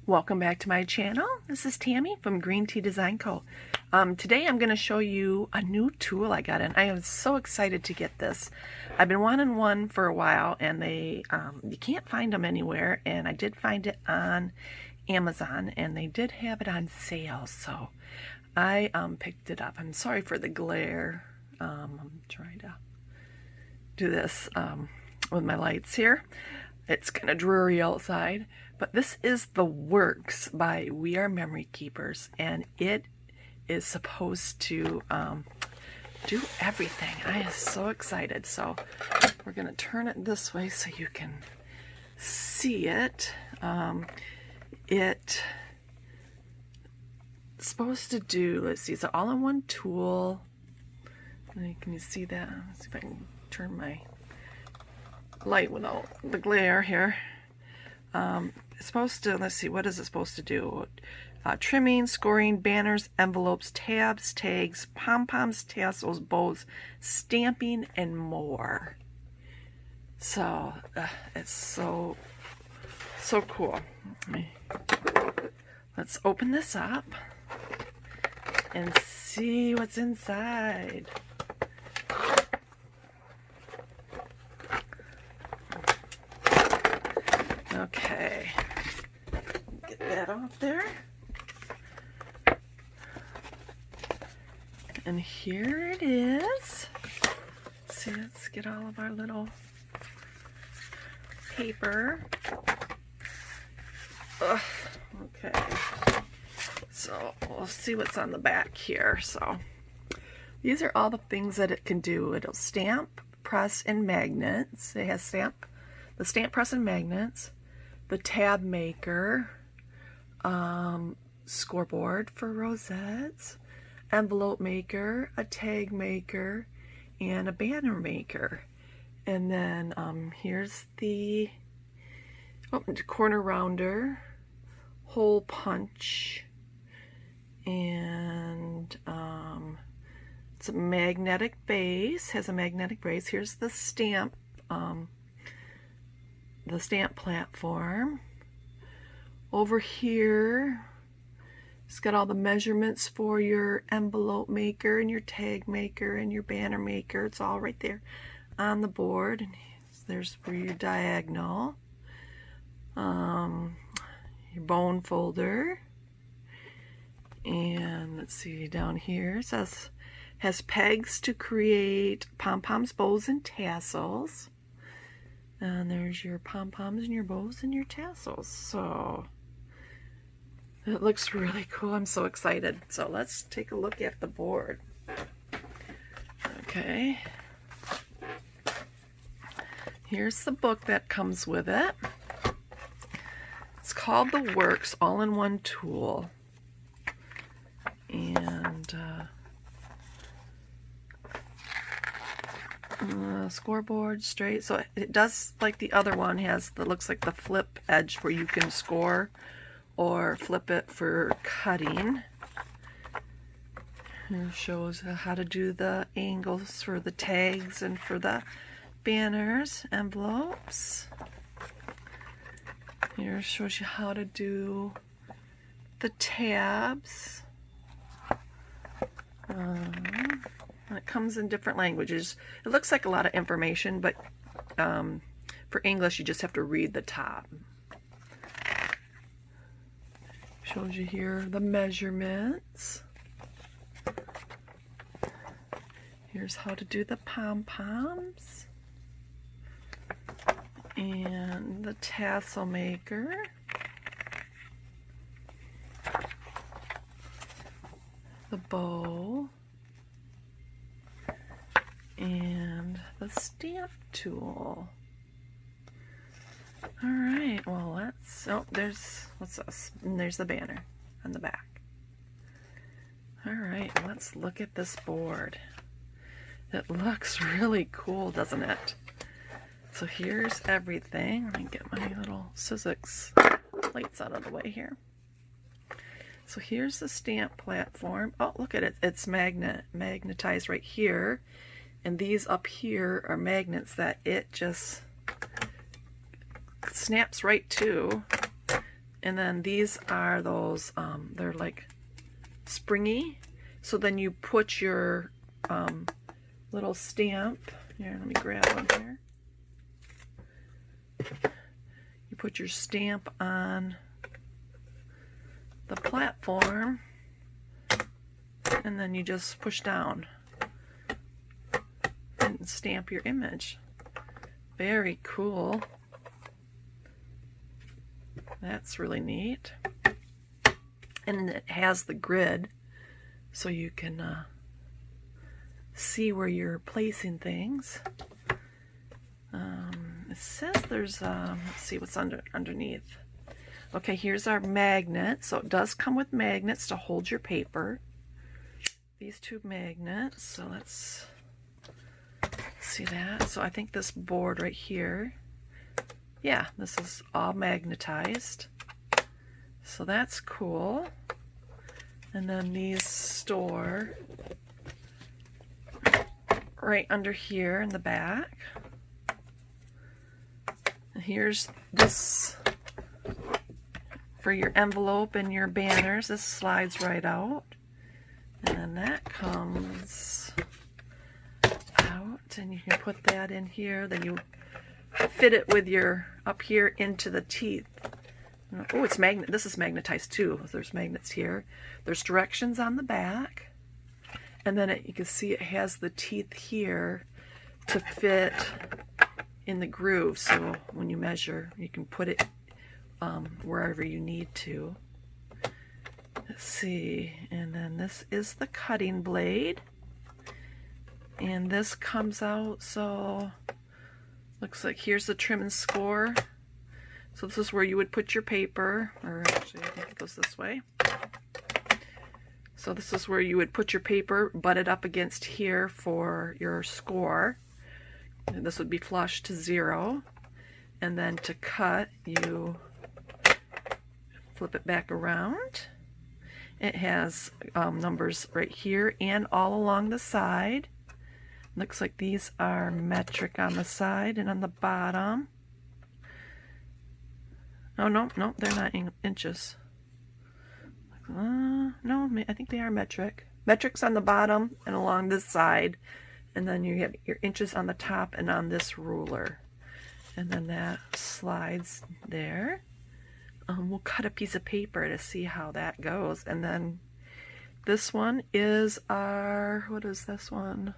Welcome back to my channel. This is Tammy from Green Tea Design Co. Today I'm going to show you a new tool I got, and I am so excited to get this. I've been wanting one for a while, and they you can't find them anywhere, and I did find it on Amazon, and they did have it on sale, so I picked it up. I'm sorry for the glare. I'm trying to do this with my lights here. It's kind of dreary outside, but this is the Works by We Are Memory Keepers, and it is supposed to do everything. I am so excited. So we're going to turn it this way so you can see it. It's supposed to do, let's see, it's an all-in-one tool. Can you see that? Let's see if I can turn my light without the glare here. It's supposed to, let's see, what is it supposed to do? Trimming, scoring, banners, envelopes, tabs, tags, pom-poms, tassels, bows, stamping, and more. So it's so cool. Let's open this up and see what's inside. Okay, get that off there. And here it is. See, let's get all of our little paper. Ugh, okay, so we'll see what's on the back here. So these are all the things that it can do. It'll stamp, press, and magnets. It has the stamp press and magnets, the tab maker, scoreboard for rosettes, envelope maker, a tag maker, and a banner maker. And then here's the corner rounder, hole punch, and it's a magnetic base, has a magnetic base. Here's the stamp platform. Over here, it's got all the measurements for your envelope maker and your tag maker and your banner maker. It's all right there on the board. And there's for your diagonal, your bone folder, and let's see down here. It says has pegs to create pom-poms, bows, and tassels. And there's your pom-poms and your bows and your tassels. So it looks really cool. I'm so excited. So let's take a look at the board. Okay. Here's the book that comes with it. It's called The Works All-in-One Tool. And scoreboard straight, so it does, like the other one, has the, looks like the flip edge where you can score or flip it for cutting. It shows how to do the angles for the tags and for the banners, envelopes. Here shows you how to do the tabs. It comes in different languages. It looks like a lot of information, but for English you just have to read the top. Shows you here the measurements. Here's how to do the pom-poms and the tassel maker. The bow. And the stamp tool. All right, well, let's, oh, what's this? And there's the banner on the back. All right, let's look at this board. It looks really cool, doesn't it? So here's everything. Let me get my little Sizzix plates out of the way here. So here's the stamp platform. Oh, look at it. It's magnetized right here. And these up here are magnets that it just snaps right to. And then these are those, they're like springy. So then you put your little stamp, here, let me grab one here. You put your stamp on the platform, and then you just push down and stamp your image. Very cool. That's really neat. And it has the grid, so you can see where you're placing things. It says there's, let's see what's underneath. Okay, here's our magnet. So it does come with magnets to hold your paper. These two magnets, so let's see that. So I think this board right here, yeah, this is all magnetized. So that's cool. And then these store right under here in the back. And here's this for your envelope and your banners. This slides right out. And then that comes out, and you can put that in here. Then you fit it with your up here into the teeth. Oh, it's magnet. This is magnetized too. There's magnets here. There's directions on the back, and then you can see it has the teeth here to fit in the groove. So when you measure, you can put it wherever you need to. Let's see, and then this is the cutting blade, and this comes out. So looks like here's the trim and score. So this is where you would put your paper, or actually I think it goes this way. So this is where you would put your paper, butt it up against here for your score. And this would be flush to 0. And then to cut, you flip it back around. It has numbers right here and all along the side. Looks like these are metric on the side and on the bottom. Oh, no, they're not inches. No, I think they are metric. Metric's on the bottom and along this side. And then you have your inches on the top and on this ruler. And then that slides there. We'll cut a piece of paper to see how that goes. And then this one is our, what is this one?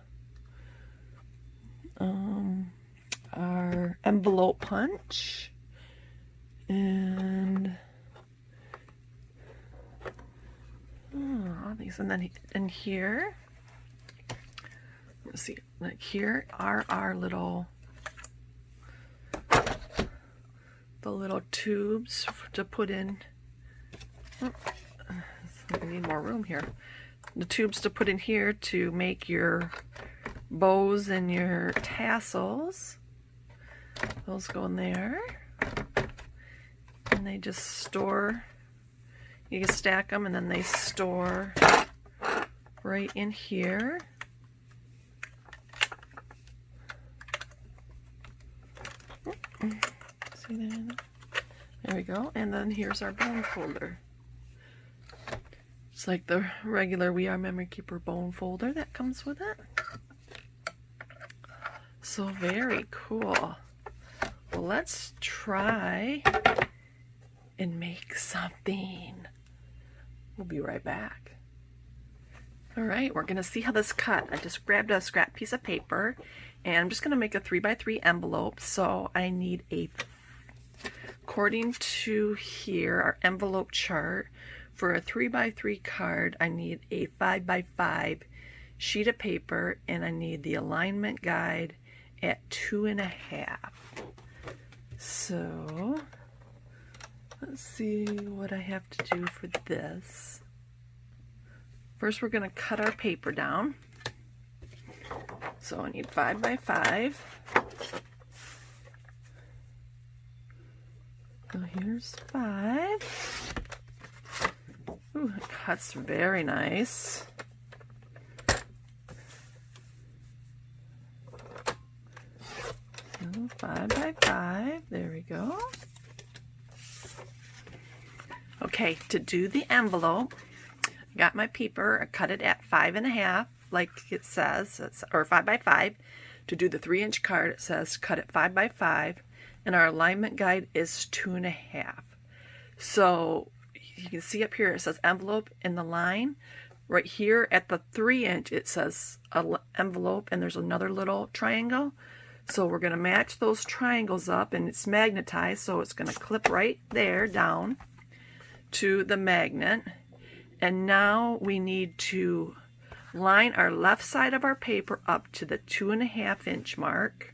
Our envelope punch. And all these, and then in here, let's see, like here are our little, the little tubes to put in. Oh, we need more room here. The tubes to put in here to make your bows and your tassels. Those go in there. And they just store, you can stack them, and then they store right in here. See that? There we go. And then here's our bone folder. It's like the regular We Are Memory Keeper bone folder that comes with it. So very cool. Well, let's try and make something. We'll be right back. All right, we're gonna see how this cut. I just grabbed a scrap piece of paper, and I'm just gonna make a 3x3 envelope. So I need according to here, our envelope chart, for a 3x3 card, I need a 5x5 sheet of paper, and I need the alignment guide at 2.5. So let's see what I have to do for this. First, we're going to cut our paper down. So I need 5x5. So here's 5. Ooh, it cuts very nice. So 5x5. There we go. Okay, to do the envelope, I got my paper, I cut it at 5.5 like it says, or 5 by 5. To do the 3-inch card, it says cut it 5 by 5, and our alignment guide is 2.5. So you can see up here it says envelope in the line. Right here at the 3-inch it says envelope, and there's another little triangle. So we're going to match those triangles up, and it's magnetized, so it's going to clip right there down to the magnet. And now we need to line our left side of our paper up to the 2.5-inch mark.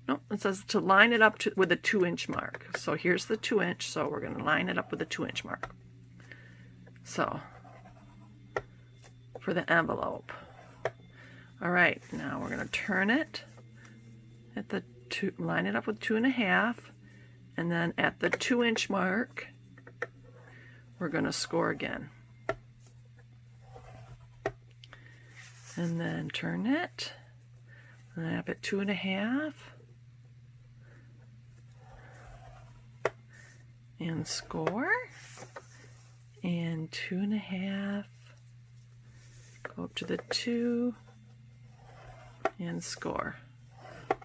No, it says to line it up with a 2-inch mark. So here's the 2-inch, so we're going to line it up with a 2-inch mark. So for the envelope. All right, now we're going to turn it at the line it up with 2.5, and then at the 2-inch mark, we're going to score again. And then turn it, and then up at 2.5, and score, and 2.5, go up to the 2, and score.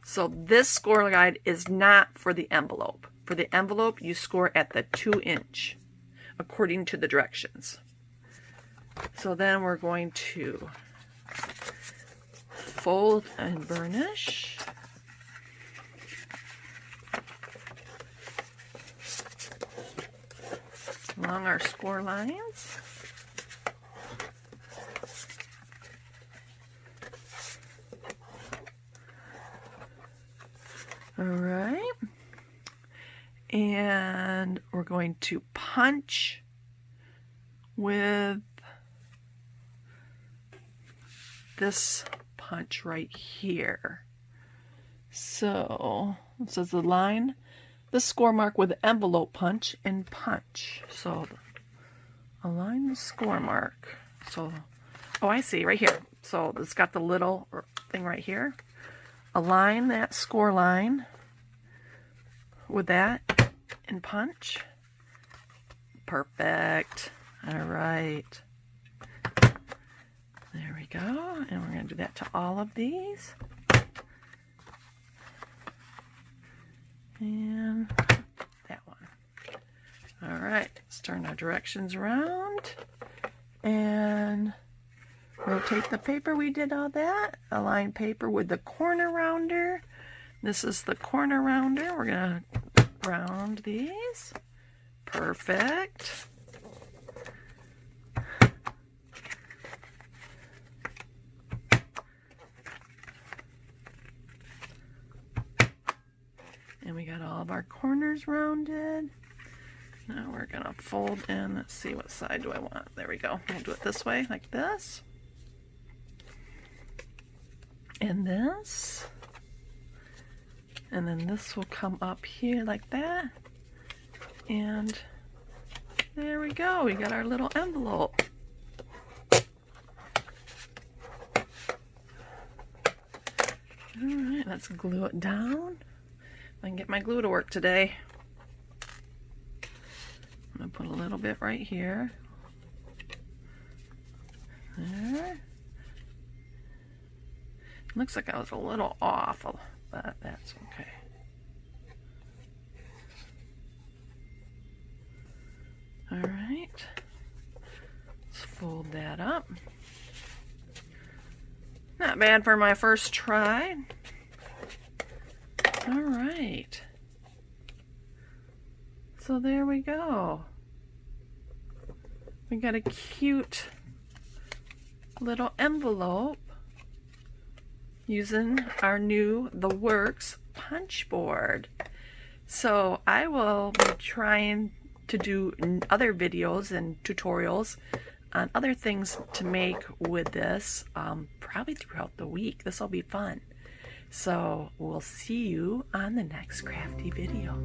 So this score guide is not for the envelope. For the envelope, you score at the 2-inch, according to the directions. So then we're going to fold and burnish. Along our score lines. All right. And we're going to punch with this punch right here. So it says the line, the score mark with envelope punch and punch. So align the score mark. So, oh, I see, right here. So it's got the little thing right here. Align that score line with that and punch. Perfect. All right. There we go. And we're going to do that to all of these. And that one. All right. Let's turn our directions around and rotate the paper. We did all that. Align paper with the corner rounder. This is the corner rounder. We're going to round these. Perfect. And we got all of our corners rounded. Now we're going to fold in. Let's see, what side do I want? There we go. We'll do it this way, like this. And this. And then this will come up here like that. And there we go. We got our little envelope. Alright, let's glue it down. I can get my glue to work today. I'm going to put a little bit right here. There. Looks like I was a little off, but that's okay. Alright. Let's fold that up. Not bad for my first try. Alright. So there we go. We got a cute little envelope using our new The Works punch board. So I will be trying to do other videos and tutorials on other things to make with this probably throughout the week. This will be fun. So we'll see you on the next crafty video.